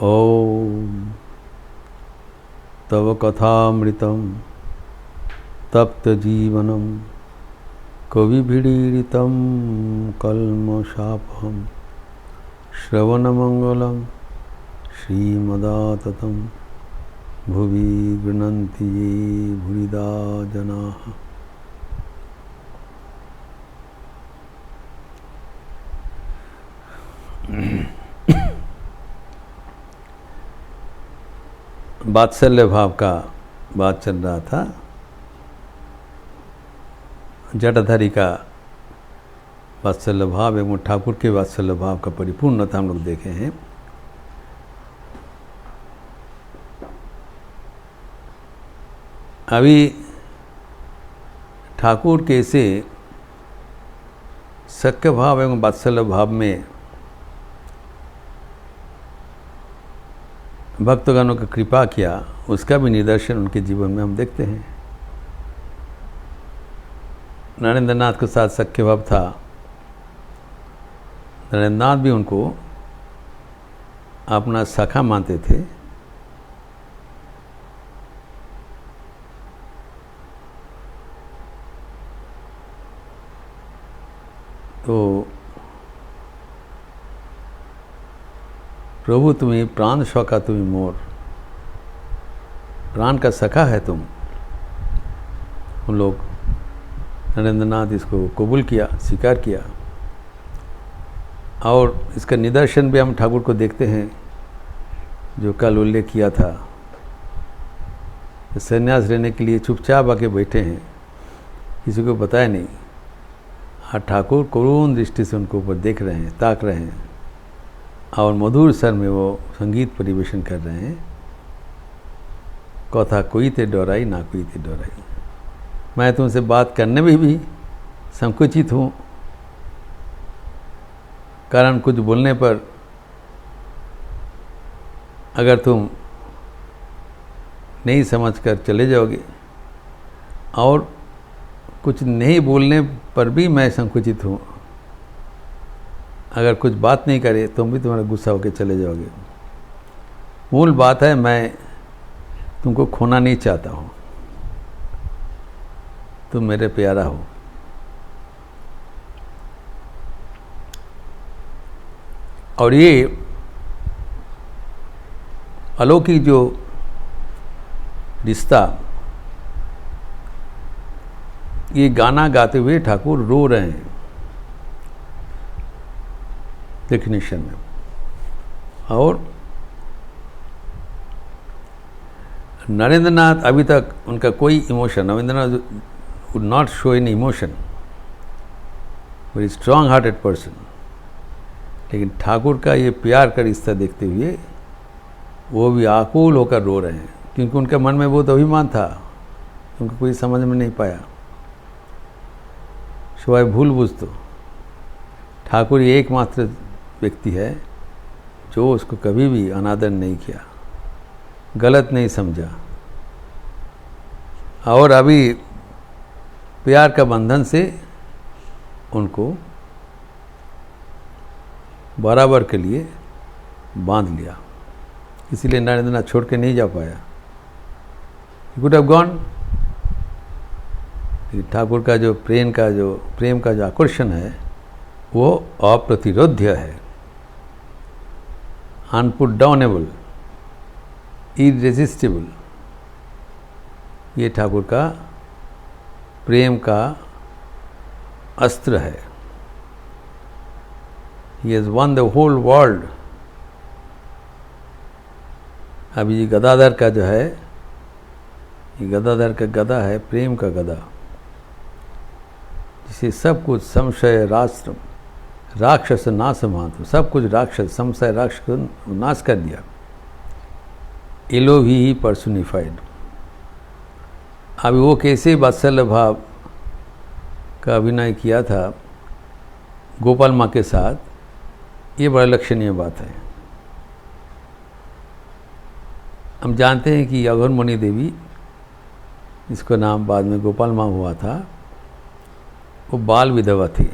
ॐ तव कथामृतं तप्तजीवनं कविभिडीडितं कल्मषापहं श्रवणमङ्गलं श्रीमदाततं भुवि गृह्णन्ति ये भूरिदा जनाः। वात्सल्य भाव का बात चल रहा था। जटाधारी का वात्सल्य भाव एवं ठाकुर के वात्सल्य भाव का परिपूर्णता हम लोग देखे हैं। अभी ठाकुर के से सख्य भाव एवं वात्सल्य भाव में भक्तगणों की कृपा किया, उसका भी निदर्शन उनके जीवन में हम देखते हैं। नरेंद्र नाथ के साथ सख्य भाव था। नरेंद्र नाथ भी उनको अपना सखा मानते थे। तो प्रभु तुम्हें प्राण शौका तुम्हें मोर, प्राण का सखा है तुम। उन लोग नरेंद्र नाथ इसको कबूल किया, स्वीकार किया। और इसका निदर्शन भी हम ठाकुर को देखते हैं, जो कल उल्लेख किया था। संन्यास लेने के लिए चुपचाप आके बैठे हैं, किसी को बताया नहीं। और ठाकुर करुण दृष्टि से उनको ऊपर देख रहे हैं, ताक रहे हैं, और मधुर स्वर में वो संगीत परिवेशन कर रहे हैं। कथा कोई ते डराई ना कोई ते डराई। मैं तुमसे बात करने में भी संकुचित हूँ, कारण कुछ बोलने पर अगर तुम नहीं समझकर चले जाओगे, और कुछ नहीं बोलने पर भी मैं संकुचित हूँ। अगर कुछ बात नहीं करे तुम भी तुम्हारा गुस्सा होकर चले जाओगे। मूल बात है, मैं तुमको खोना नहीं चाहता हूँ, तुम मेरे प्यारा हो। और ये अलौकिक जो रिश्ता, ये गाना गाते हुए ठाकुर रो रहे हैं डेफिनेशन में। और नरेंद्र नाथ अभी तक उनका कोई emotion, Narendra Nath would not show any emotion, very strong hearted person. लेकिन ठाकुर का ये प्यार का रिश्ता देखते हुए वो भी आकुल होकर रो रहे हैं, क्योंकि उनके मन में बहुत अभिमान था, उनको कोई समझ में नहीं पाया। सिवाय भूल बुझ तो ठाकुर ये एकमात्र व्यक्ति है जो उसको कभी भी अनादर नहीं किया, गलत नहीं समझा। और अभी प्यार का बंधन से उनको बराबर के लिए बांध लिया। इसीलिए नरेंद्र नाथ छोड़ के नहीं जा पाया। He could have gone। Thakur का जो प्रेम का जो आकर्षण है वो अप्रतिरोध्य है, अनपुटडाउनेबल, इरेजिस्टिबल। ये ठाकुर का प्रेम का अस्त्र है। He has won the whole world। अभी ये गदाधर का जो है, ये गदाधर का गदा है, प्रेम का गदा, जिसे सब कुछ संशय राक्षस नाश मात्र, सब कुछ राक्षस, संशय राक्षस को नाश कर दिया। एलोही ही पर्सोनिफाइड। अभी वो कैसे वात्सल्य भाव का अभिनय किया था गोपाल माँ के साथ, ये बड़ा लक्षणीय बात है। हम जानते हैं कि अघोरमणि देवी, इसका नाम बाद में गोपाल माँ हुआ था, वो बाल विधवा थी।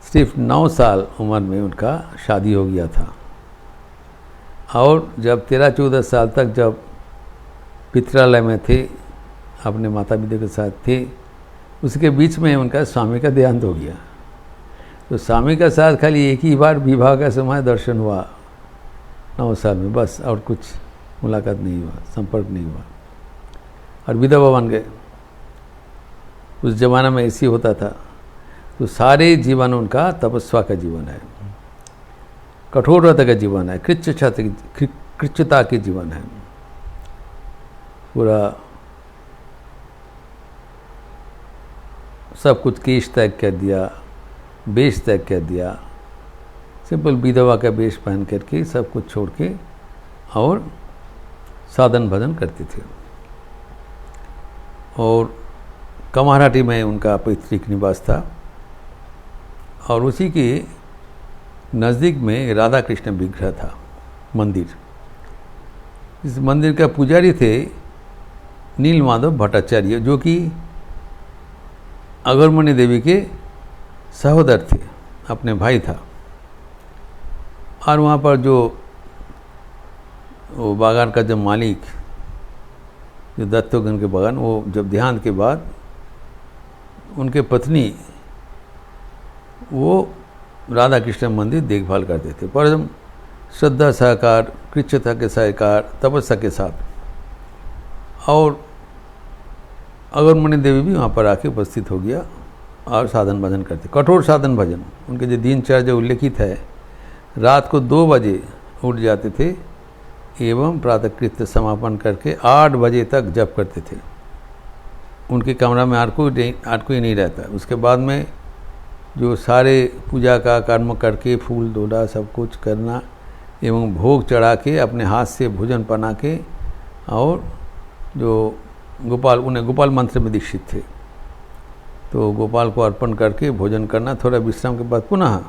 सिर्फ 9 साल उम्र में उनका शादी हो गया था। और जब 13-14 साल तक जब पितृालय में थे, अपने माता पिता के साथ थे, उसके बीच में उनका स्वामी का देहांत हो गया। तो स्वामी का साथ खाली एक ही बार विवाह का समय दर्शन हुआ 9 साल में, बस, और कुछ मुलाकात नहीं हुआ, संपर्क नहीं हुआ, और विधवा बन गए। उस जमाना में ऐसी होता था। तो सारे जीवन उनका तपस्या का जीवन है, कठोरता का जीवन है, कृच्छता के जीवन है। पूरा सब कुछ केश त्याग कर दिया, वेश त्याग कर दिया, सिंपल विधवा का वेश पहन करके सब कुछ छोड़ के और साधन भजन करते थे। और कमारहाटी में उनका पैतृक निवास था, और उसी के नज़दीक में राधा कृष्ण विग्रह था, मंदिर। इस मंदिर का पुजारी थे नील माधव भट्टाचार्य, जो कि अगरमणि देवी के सहोदर थे, अपने भाई था। और वहाँ पर जो वो बागान का जब मालिक, जो दत्तोगन के बागान, वो जब देहांत के बाद उनके पत्नी वो राधा कृष्ण मंदिर देखभाल करते थे, परम श्रद्धा सहकार, कृच्छता के सहकार, तपस्या के साथ। और अगरमणि देवी भी वहाँ पर आके उपस्थित हो गया और साधन भजन करते, कठोर साधन भजन। उनके जो दिनचर्या उल्लेखित है, रात को 2 बजे उठ जाते थे एवं प्रातःकृत्य समापन करके 8 बजे तक जप करते थे। उनके कमरा में और कोई नहीं रहता। उसके बाद में जो सारे पूजा का कर्म करके फूल दोड़ा सब कुछ करना एवं भोग चढ़ा के अपने हाथ से भोजन बना के, और जो उन्हें गोपाल मंत्र में दीक्षित थे, तो गोपाल को अर्पण करके भोजन करना, थोड़ा विश्राम के बाद पुनः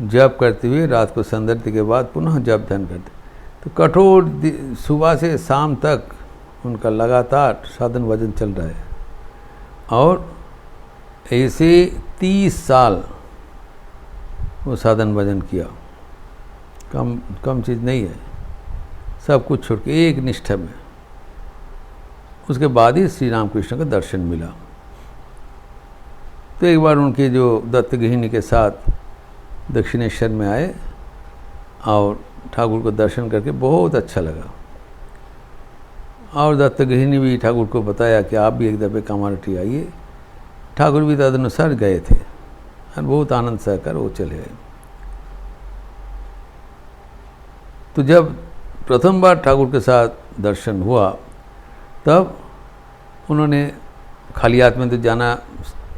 जप करते हुए रात को संध्या के बाद पुनः जप ध्यान करते। तो कठोर सुबह से शाम तक उनका लगातार साधन भजन चल रहा है। और ऐसे 30 साल वो साधन भजन किया, कम चीज़ नहीं है, सब कुछ छोड़ के एक निष्ठा में। उसके बाद ही श्री रामकृष्ण का दर्शन मिला। तो एक बार उनके जो दत्त गृहिणी के साथ दक्षिणेश्वर में आए और ठाकुर को दर्शन करके बहुत अच्छा लगा। और दत्त गृहिणी भी ठाकुर को बताया कि आप भी एक दफ़े कामारहाटी आइए। ठाकुर भी तदनुसार गए थे और बहुत आनंद सहकर वो चले गए। तो जब प्रथम बार ठाकुर के साथ दर्शन हुआ, तब उन्होंने खाली हाथ में तो जाना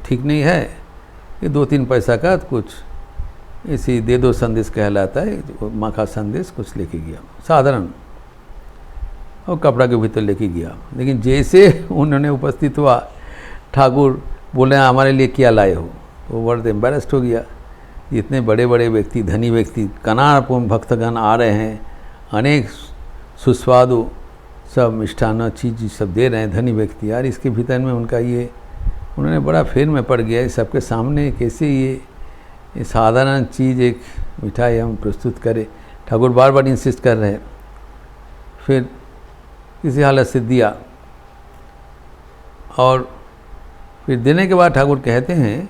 ठीक नहीं है, कि 2-3 पैसा का कुछ इसी दे दो संदेश कहलाता है, माँ का संदेश कुछ लेके गया साधारण, और कपड़ा के भीतर लेके गया। लेकिन जैसे उन्होंने उपस्थित हुआ, ठाकुर बोले हमारे लिए क्या लाए हो, तो वो बहुत एम्बेरस्ड हो गया। इतने बड़े बड़े व्यक्ति, धनी व्यक्ति, कनारपूर्ण भक्तगण आ रहे हैं, अनेक सुस्वादु सब मिष्ठान चीज़ सब दे रहे हैं, धनी व्यक्ति। यार इसके भीतर में उनका ये, उन्होंने बड़ा फेर में पड़ गया, सबके सामने कैसे ये साधारण चीज़ एक मिठाई हम प्रस्तुत करें। ठाकुर बार बार इंसिस्ट कर रहे हैं। फिर किसी हालत से दिया, और फिर देने के बाद ठाकुर कहते हैं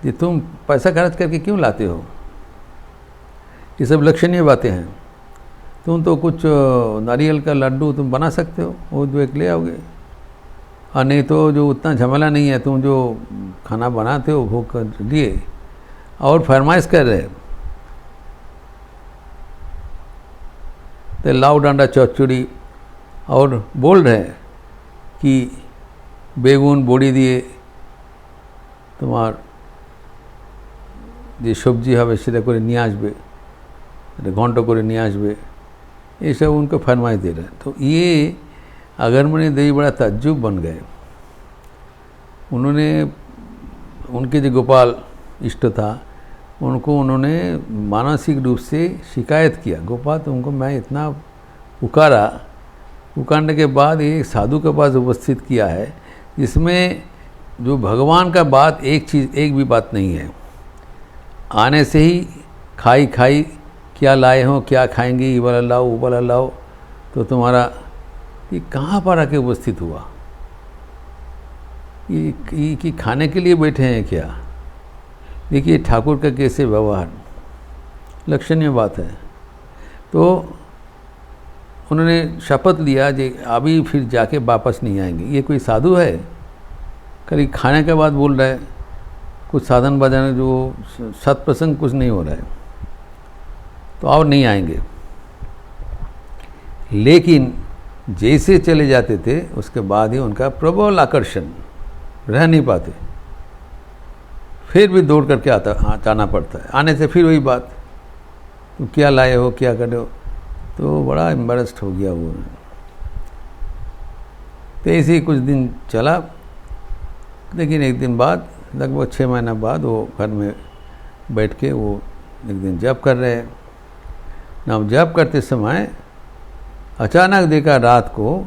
कि तुम पैसा खर्च करके क्यों लाते हो, ये सब लक्षणीय बातें हैं। तुम तो कुछ नारियल का लड्डू तुम बना सकते हो, वो 2 ले आओगे, और नहीं तो जो उतना झमेला नहीं है, तुम जो खाना बनाते हो भोग कर लिए, और फरमाइश कर रहे तो लाउ डांडा चौचुड़ी, और बोल रहे हैं कि बेगुन बोड़ी दिए তোমার যে সবজি হবে সেটা করে নিয়ে আসবে, ঘন্ট করে নিয়ে আসবে, ये सब उनको फरमाइश दे रहे हैं। तो ये अगरमणि देवी बड़ा ताज्जुब बन गए। उन्होंने उनके जो गोपाल इष्ट था उनको उन्होंने मानसिक रूप से शिकायत किया, गोपाल तुमको मैं इतना पुकारा, पुकारने के बाद एक साधु के पास उपस्थित किया है जिसमें जो भगवान का एक भी बात नहीं है। आने से ही खाई क्या लाए हो, क्या खाएंगे, ये वाला लाओ वो वाला लाओ, तो तुम्हारा ये कहाँ पर आके उपस्थित हुआ? ये कि खाने के लिए बैठे हैं क्या? देखिए ठाकुर का कैसे व्यवहार, लक्षणीय बात है। तो उन्होंने शपथ लिया कि अभी फिर जाके वापस नहीं आएंगे। ये कोई साधु है? कल खाने के बाद बोल रहा है कुछ साधन बजाने जो सत्प्रसंग कुछ नहीं हो रहा है, तो और नहीं आएंगे। लेकिन जैसे चले जाते थे उसके बाद ही उनका प्रबल आकर्षण, रह नहीं पाते, फिर भी दौड़ करके आना पड़ता है। आने से फिर वही बात, तुम क्या लाए हो, क्या कर रहे हो, तो बड़ा एम्बेरस्ड हो गया वो। तो ऐसे ही कुछ दिन चला, लेकिन एक दिन बाद, लगभग 6 महीना बाद, वो घर में बैठ के वो एक दिन जप कर रहे हैं ना। जप करते समय अचानक देखा रात को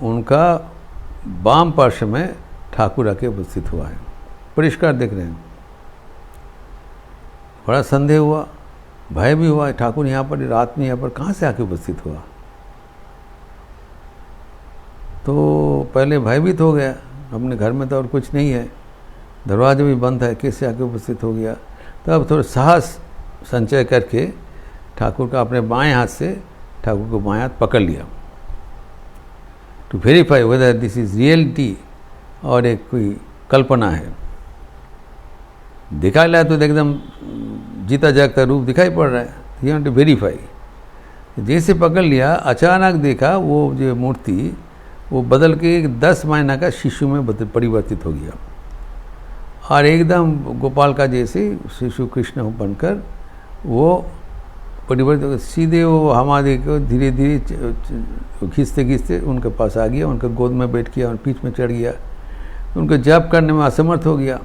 उनका वाम पार्श्व में ठाकुर आके उपस्थित हुआ है, परिष्कार देख रहे हैं। बड़ा संदेह हुआ, भय भी हुआ, ठाकुर यहाँ पर रात में यहाँ पर कहाँ से आके उपस्थित हुआ? तो पहले भयभीत हो गया, अपने घर में तो और कुछ नहीं है, दरवाजा भी बंद है, कैसे आके उपस्थित हो गया? तब थोड़ा साहस संचय करके ठाकुर का अपने बाएं हाथ से ठाकुर को बाएं हाथ पकड़ लिया, to verify whether this is reality और एक कोई कल्पना है। दिखाई लाया तो एकदम जीता जागता रूप दिखाई पड़ रहा है, यू वांट टू वेरीफाई। जैसे पकड़ लिया, अचानक देखा वो जो मूर्ति वो बदल के 10 महीना का शिशु में परिवर्तित हो गया, और एकदम गोपाल का जैसे शिशु कृष्ण बनकर वो परिवर्तित, सीधे वो हमारे को धीरे धीरे खींचते खींचते उनके पास आ गया, उनके गोद में बैठ गया और पीठ में चढ़ गया। उनको जप करने में असमर्थ हो गया,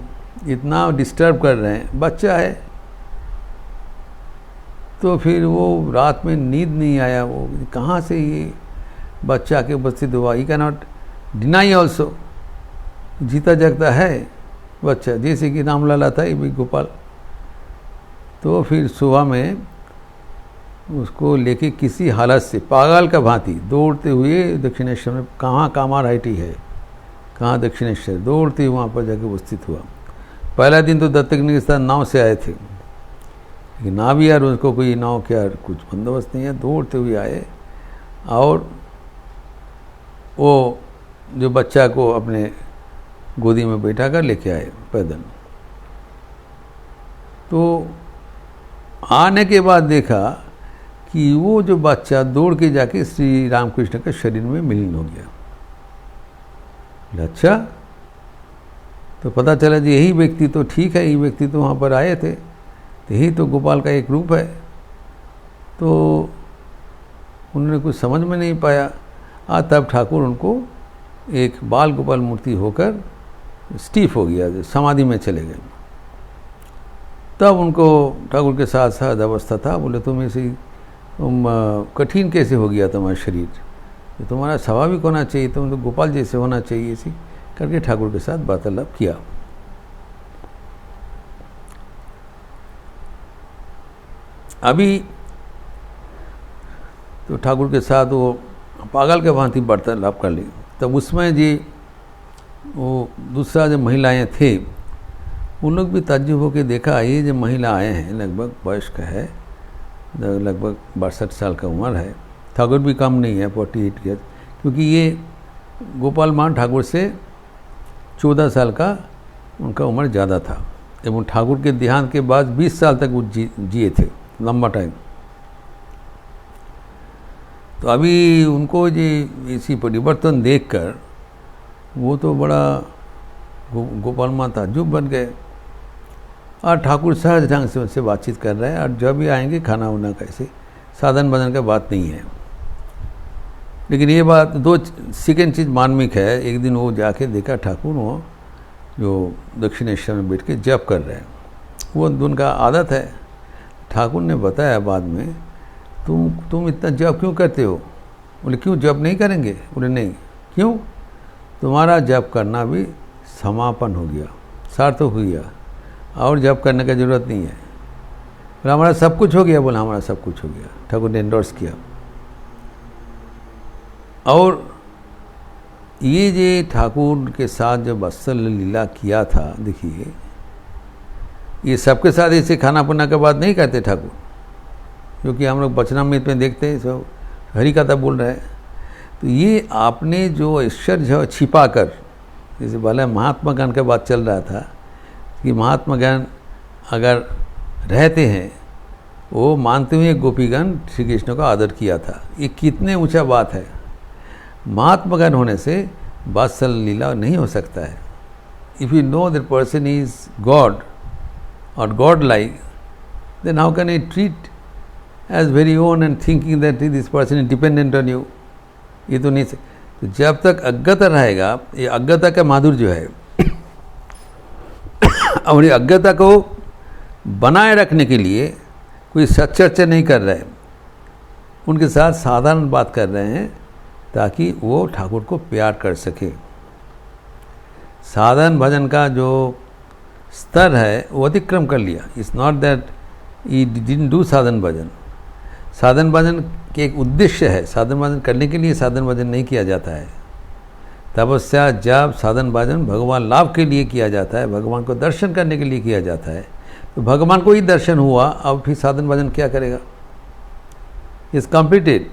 इतना डिस्टर्ब कर रहे हैं, बच्चा है। तो फिर वो रात में नींद नहीं आया, वो कहाँ से ये बच्चा के उपस्थित हुआ? He can not deny also, जीता जागता है बच्चा, जैसे कि रामलाला था ये भी गोपाल। तो फिर सुबह में उसको लेके किसी हालत से पागल का भांति दौड़ते हुए दक्षिणेश्वर में, कहाँ कामारहाटी है, कहाँ दक्षिणेश्वर, दौड़ते हुए वहाँ पर जाके उपस्थित हुआ। पहला दिन तो दत्तक निकेतन नाव से आए थे, लेकिन ना भी यार उसको कोई नाव क्या कुछ बंदोबस्त नहीं है, दौड़ते हुए आए और वो जो बच्चा को अपने गोदी में बैठा कर लेके आए पैदल। तो आने के बाद देखा कि वो जो बच्चा दौड़ के जाके श्री रामकृष्ण के शरीर में विलीन हो गया। अच्छा, तो पता चला जी यही व्यक्ति तो ठीक है, यही व्यक्ति तो वहाँ पर आए थे, तो यही तो गोपाल का एक रूप है। तो उन्होंने कुछ समझ में नहीं पाया, तब ठाकुर उनको एक बाल गोपाल मूर्ति होकर स्टीफ हो गया, समाधि में चले गए। तब उनको ठाकुर के साथ साथ अवस्था था, बोले तुम ऐसे कठिन कैसे हो गया तुम्हारा शरीर, तो तुम्हारा स्वाभाविक होना चाहिए, तुम तो गोपाल जैसे होना चाहिए, ऐसी करके ठाकुर के साथ वार्तालाप किया। अभी तो ठाकुर के साथ वो पागल के भांति वार्तालाप कर ली। तब उसमें जी वो दूसरा जो महिलाएं थे उन लोग भी ताज्जुब होकर देखा, ये जो महिला आए हैं लगभग वयस्क है, लगभग 62 साल का उम्र है, ठाकुर भी कम नहीं है 48 ईयर, क्योंकि ये गोपाल मान ठाकुर से 14 साल का उनका उम्र ज़्यादा था, एवं ठाकुर के देहांत के बाद 20 साल तक वो जिए थे, लंबा टाइम। तो अभी उनको जी इसी परिवर्तन देखकर वो तो बड़ा गोपाल माँ ताज्जुब बन गए, और ठाकुर सहज ढंग से उनसे बातचीत कर रहे हैं, और जब भी आएंगे खाना वाना कैसे, साधन बदन का बात नहीं है। लेकिन ये बात दो सेकेंड चीज़ मार्मिक है। एक दिन वो जाके देखा ठाकुर वो जो दक्षिणेश्वर में बैठ के जप कर रहे हैं, वो उनका आदत है। ठाकुर ने बताया बाद में, तुम इतना जप क्यों करते हो? बोले क्यों जप नहीं करेंगे? बोले नहीं। क्यों? तुम्हारा जप करना भी समापन हो गया, सार्थक हो गया, और जप करने की ज़रूरत नहीं है। बोला हमारा सब कुछ हो गया, बोला हमारा सब कुछ हो गया। ठाकुर ने एंडोर्स किया। और ये जो ठाकुर के साथ जो वत्सल लीला किया था, देखिए ये सबके साथ ऐसे खाना पीना के बाद नहीं कहते ठाकुर, क्योंकि हम लोग वचनामृत में देखते हैं सब हरि कथा बोल रहे हैं। तो ये आपने जो ऐश्वर्य जो छिपा कर, जैसे भले महात्मा ज्ञान के बात चल रहा था कि महात्मा ज्ञान अगर रहते हैं, वो मानते हुए गोपीगण श्री कृष्ण का आदर किया था। ये कितने ऊंचा बात है। महात्मा ज्ञान होने से वात्सल लीला नहीं हो सकता है। If you know that person is God और God like, then how can you treat as very own and thinking that this person is dependent on you. ये तो नहीं। तो जब तक अज्ञता रहेगा, ये अज्ञता का माधुर्य जो है और ये अज्ञता को बनाए रखने के लिए कोई सच्चर्चा नहीं कर रहे, उनके साथ साधारण बात कर रहे हैं ताकि वो ठाकुर को प्यार कर सके। साधारण भजन का जो स्तर है वो अतिक्रम कर लिया। It's not that he didn't do साधन भजन। साधन भजन के एक उद्देश्य है। साधन भजन करने के लिए साधन भजन नहीं किया जाता है। तपस्या जब साधन भजन भगवान लाभ के लिए किया जाता है, भगवान को दर्शन करने के लिए किया जाता है। तो भगवान को ही दर्शन हुआ, अब फिर साधन भजन क्या करेगा? Is completed.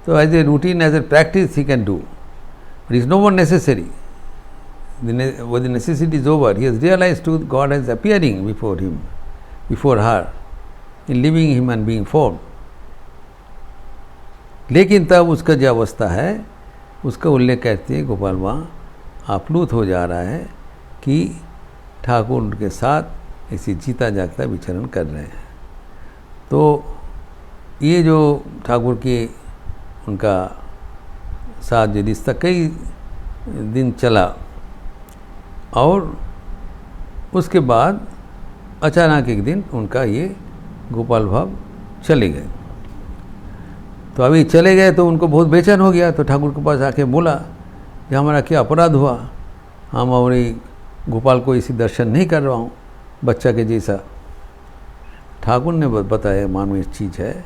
तो as a routine, as a practice he can do, but is no more necessary. When the necessity is over, he has realized truth, God is appearing before him, before her, in living human being form. लेकिन तब उसका जो अवस्था है उसका उल्लेख करती है गोपाल माँ आप्लुत हो जा रहा है कि ठाकुर उनके साथ ऐसी जीता जागता विचरण कर रहे हैं। तो ये जो ठाकुर के उनका साथ जो रिश्ता कई दिन चला और उसके बाद अचानक एक दिन उनका ये गोपाल भाव चले गए। तो अभी चले गए तो उनको बहुत बेचैन हो गया। तो ठाकुर के पास आके बोला कि हमारा क्या अपराध हुआ, हम और गोपाल को इसी दर्शन नहीं कर रहा हूँ बच्चा के जैसा। ठाकुर ने बताया मानो एक चीज़ है,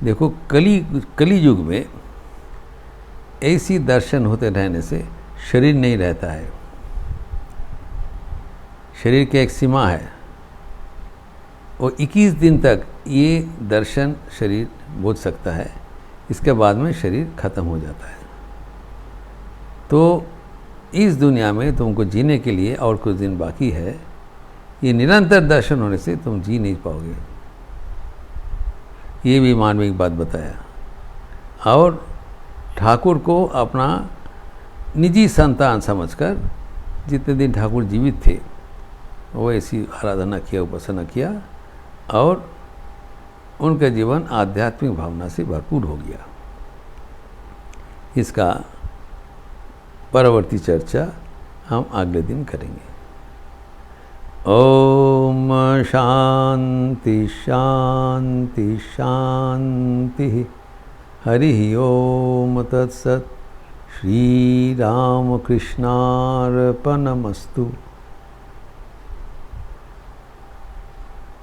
देखो कली युग में ऐसी दर्शन होते रहने से शरीर नहीं रहता है। शरीर की एक सीमा है और 21 दिन तक ये दर्शन शरीर बोझ सकता है, इसके बाद में शरीर खत्म हो जाता है। तो इस दुनिया में तुमको जीने के लिए और कुछ दिन बाकी है। ये निरंतर दर्शन होने से तुम जी नहीं पाओगे। ये भी मानविक बात बताया। और ठाकुर को अपना निजी संतान समझकर जितने दिन ठाकुर जीवित थे वो ऐसी आराधना किया, उपासना किया और उनका जीवन आध्यात्मिक भावना से भरपूर हो गया। इसका परवर्ती चर्चा हम अगले दिन करेंगे। ओम शांति शांति शांति। हरि ओम तत्सत। श्री राम कृष्णार्पणमस्तु।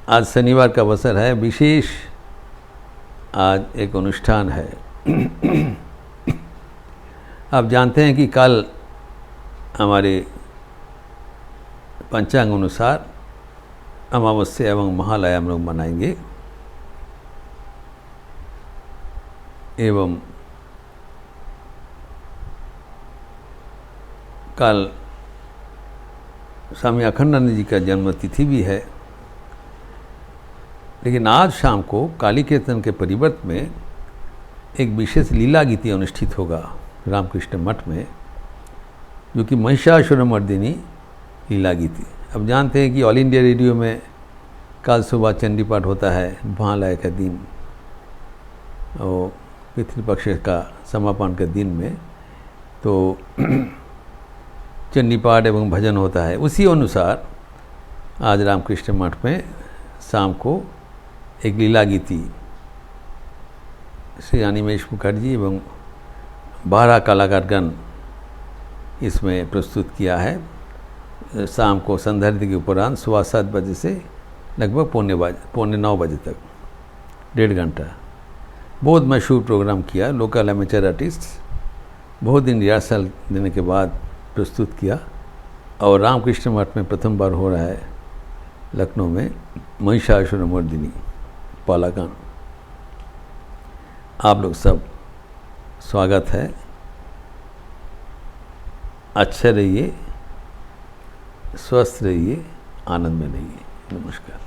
आज शनिवार का अवसर है, विशेष आज एक अनुष्ठान है। आप जानते हैं कि कल हमारे पंचांग अनुसार अमावस्या एवं महालया हम लोग मनाएंगे एवं कल स्वामी अखंडानंद जी का जन्म तिथि भी है। लेकिन आज शाम को काली कीर्तन के परिवर्त में एक विशेष लीला गीति अनुष्ठित होगा रामकृष्ण मठ में, जो कि महिषासुरमर्दिनी लीला गीति। अब जानते हैं कि ऑल इंडिया रेडियो में कल सुबह चंडी पाठ होता है महालय का दिन और पितृपक्ष का समापन के दिन में, तो चंडी पाठ एवं भजन होता है। उसी अनुसार आज रामकृष्ण मठ में शाम को एक लीला गीति श्री अनिमेश मुखर्जी एवं 12 कलाकारगण इसमें प्रस्तुत किया है। शाम को संध्या के उपरांत 7:15 बजे से लगभग 8:45 तक, 1.5 घंटा। बहुत मशहूर प्रोग्राम किया, लोकल एमेचर आर्टिस्ट, बहुत दिन रिहर्सल देने के बाद प्रस्तुत किया। और रामकृष्ण मठ में प्रथम बार हो रहा है लखनऊ में महिषासुरमर्दिनी पालाकान। आप लोग सब स्वागत है। अच्छे रहिए, स्वस्थ रहिए, आनंद में रहिए। नमस्कार।